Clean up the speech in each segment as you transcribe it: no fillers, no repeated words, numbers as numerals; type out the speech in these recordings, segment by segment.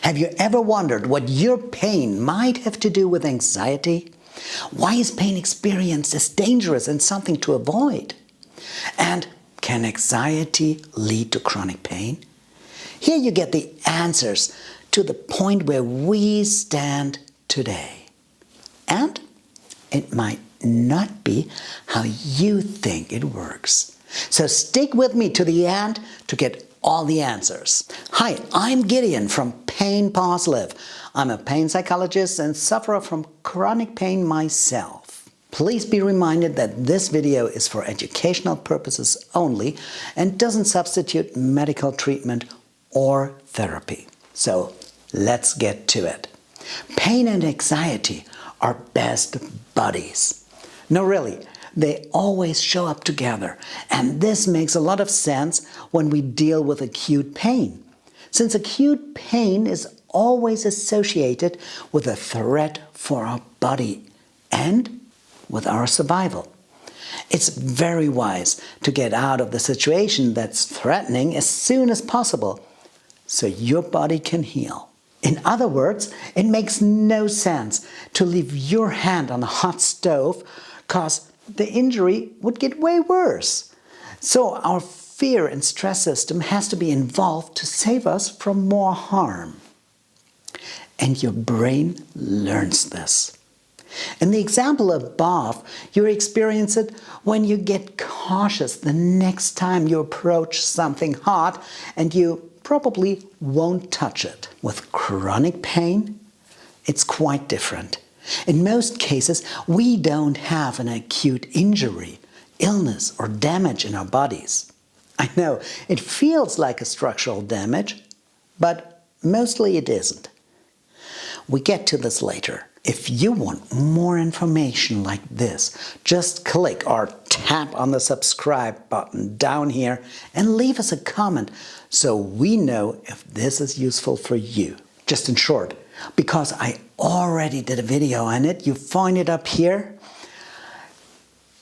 Have you ever wondered what your pain might have to do with anxiety? Why is pain experienced as dangerous and something to avoid? And can anxiety lead to chronic pain? Here you get the answers to the point where we stand today. And it might not be how you think it works. So stick with me to the end to get all the answers. Hi, I'm Gideon from Pain.Pause.Live. I'm a pain psychologist and sufferer from chronic pain myself. Please be reminded that this video is for educational purposes only and doesn't substitute medical treatment or therapy. So let's get to it. Pain and anxiety are best buddies. No, really. They always show up together, and this makes a lot of sense when we deal with acute pain, since acute pain is always associated with a threat for our body and with our survival. It's very wise to get out of the situation that's threatening as soon as possible, so your body can heal. In other words, it makes no sense to leave your hand on a hot stove, because the injury would get way worse. So our fear and stress system has to be involved to save us from more harm. And your brain learns this. In the example above, you experience it when you get cautious the next time you approach something hot and you probably won't touch it. With chronic pain, it's quite different. In most cases, we don't have an acute injury, illness, or damage in our bodies. I know, it feels like a structural damage, but mostly it isn't. We get to this later. If you want more information like this, just click or tap on the subscribe button down here and leave us a comment so we know if this is useful for you. Just in short, because I already did a video on it, you find it up here.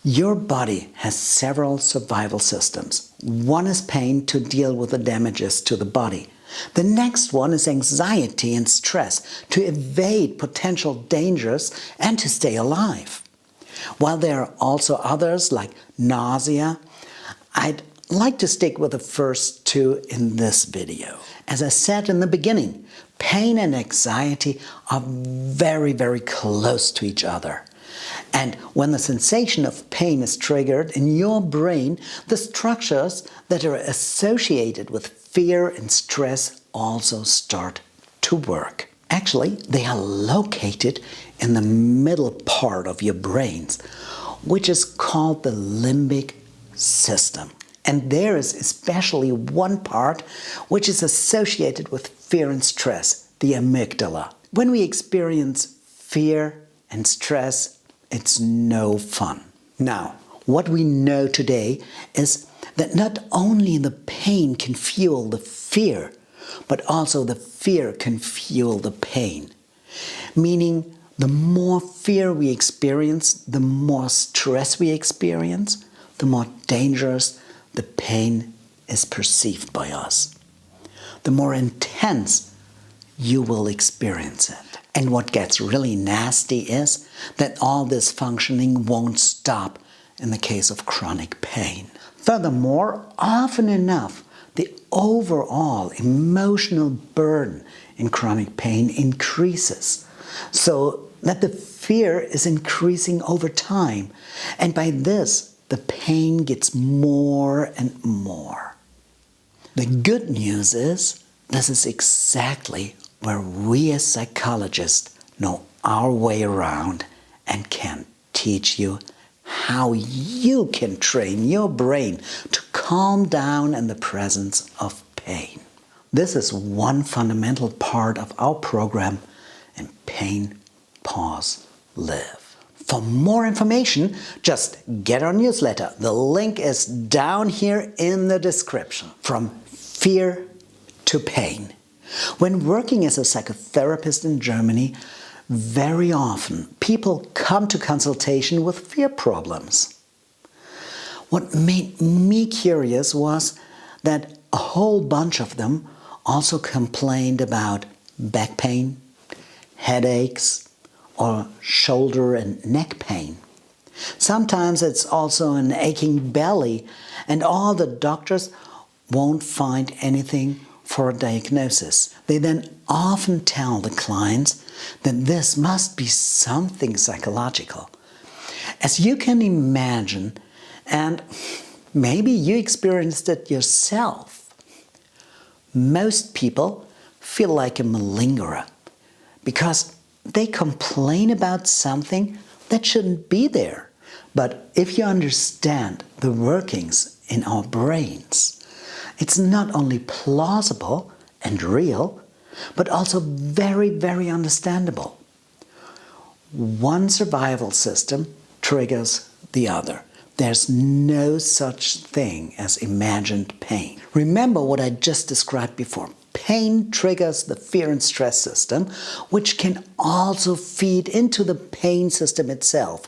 Your body has several survival systems. One is pain to deal with the damages to the body. The next one is anxiety and stress to evade potential dangers and to stay alive. While there are also others like nausea, I'd like to stick with the first two in this video. As I said in the beginning, pain and anxiety are very, very close to each other. And when the sensation of pain is triggered in your brain, the structures that are associated with fear and stress also start to work. Actually, they are located in the middle part of your brains, which is called the limbic system. And there is especially one part which is associated with fear and stress, the amygdala. When we experience fear and stress, it's no fun. Now, what we know today is that not only the pain can fuel the fear, but also the fear can fuel the pain. Meaning, the more fear we experience, the more stress we experience, the more dangerous the pain is perceived by us. The more intense you will experience it. And what gets really nasty is that all this functioning won't stop in the case of chronic pain. Furthermore, often enough, the overall emotional burden in chronic pain increases, so that the fear is increasing over time, and by this, the pain gets more and more. The good news is, this is exactly where we as psychologists know our way around and can teach you how you can train your brain to calm down in the presence of pain. This is one fundamental part of our program in Pain.Pause.Live. For more information, just get our newsletter. The link is down here in the description. From fear to pain. When working as a psychotherapist in Germany, very often people come to consultation with fear problems. What made me curious was that a whole bunch of them also complained about back pain, headaches, or shoulder and neck pain. Sometimes it's also an aching belly, and all the doctors won't find anything for a diagnosis. They then often tell the clients that this must be something psychological. As you can imagine, and maybe you experienced it yourself, most people feel like a malingerer because they complain about something that shouldn't be there. But if you understand the workings in our brains, it's not only plausible and real, but also very, very understandable. One survival system triggers the other. There's no such thing as imagined pain. Remember what I just described before. Pain triggers the fear and stress system, which can also feed into the pain system itself,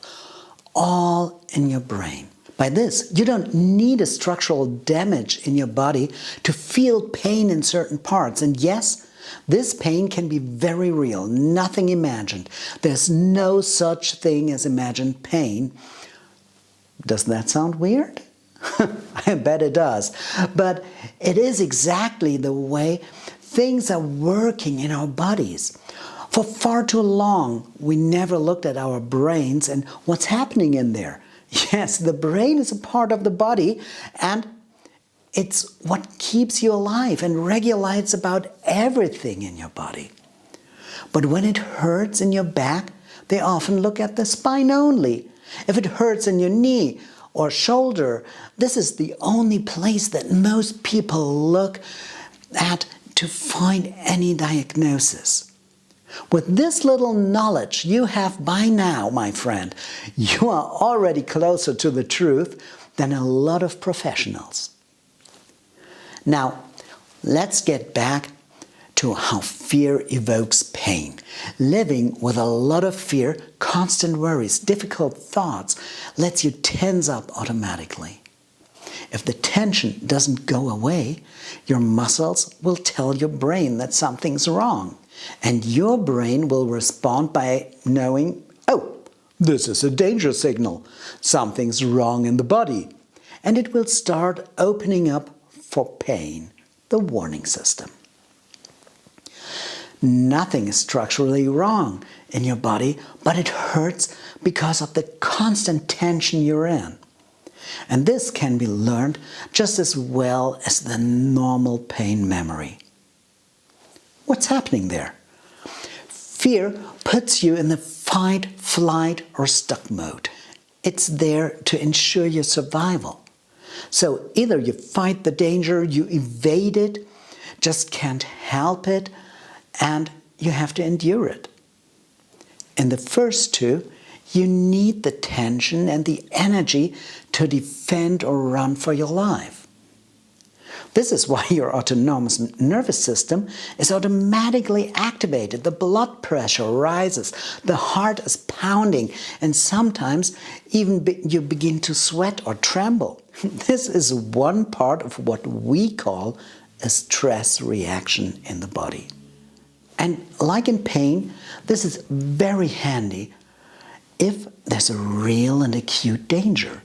all in your brain. By this, you don't need a structural damage in your body to feel pain in certain parts. And yes, this pain can be very real, nothing imagined. There's no such thing as imagined pain. Does that sound weird? I bet it does. But it is exactly the way things are working in our bodies. For far too long, we never looked at our brains and what's happening in there. Yes, the brain is a part of the body, and it's what keeps you alive and regulates about everything in your body. But when it hurts in your back, they often look at the spine only. If it hurts in your knee or shoulder, this is the only place that most people look at to find any diagnosis. With this little knowledge you have by now, my friend, you are already closer to the truth than a lot of professionals. Now, let's get back to how fear evokes pain. Living with a lot of fear, constant worries, difficult thoughts lets you tense up automatically. If the tension doesn't go away, your muscles will tell your brain that something's wrong. And your brain will respond by knowing, oh, this is a danger signal. Something's wrong in the body. And it will start opening up for pain, the warning system. Nothing is structurally wrong in your body, but it hurts because of the constant tension you're in. And this can be learned just as well as the normal pain memory. What's happening there? Fear puts you in the fight, flight, or stuck mode. It's there to ensure your survival. So either you fight the danger, you evade it, just can't help it, and you have to endure it. In the first two, you need the tension and the energy to defend or run for your life. This is why your autonomous nervous system is automatically activated. The blood pressure rises, the heart is pounding, and sometimes even you begin to sweat or tremble. This is one part of what we call a stress reaction in the body. And like in pain, this is very handy if there's a real and acute danger.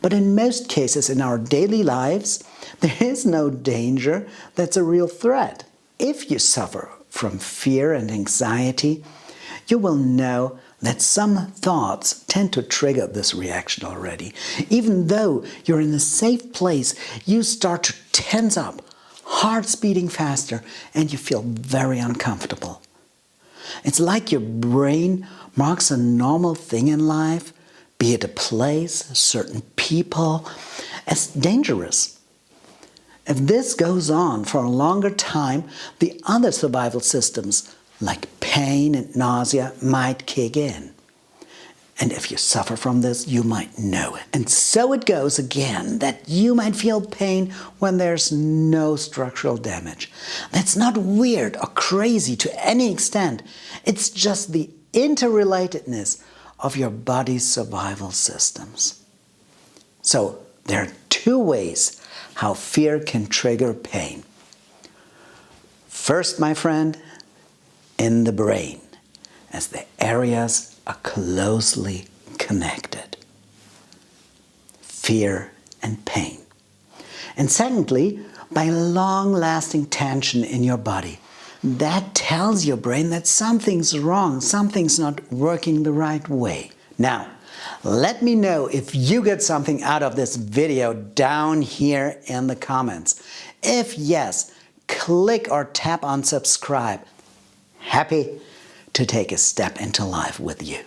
But in most cases in our daily lives, there is no danger that's a real threat. If you suffer from fear and anxiety, you will know that some thoughts tend to trigger this reaction already. Even though you're in a safe place, you start to tense up, heart's beating faster, and you feel very uncomfortable. It's like your brain marks a normal thing in life, be it a place, certain people, as dangerous. If this goes on for a longer time, the other survival systems, like pain and nausea, might kick in. And if you suffer from this, you might know it. And so it goes again, that you might feel pain when there's no structural damage. That's not weird or crazy to any extent. It's just the interrelatedness of your body's survival systems. So there are two ways how fear can trigger pain. First, my friend, in the brain, as the areas are closely connected. Fear and pain. And secondly, by long-lasting tension in your body. That tells your brain that something's wrong, something's not working the right way. Now, let me know if you get something out of this video down here in the comments. If yes, click or tap on subscribe. Happy to take a step into life with you.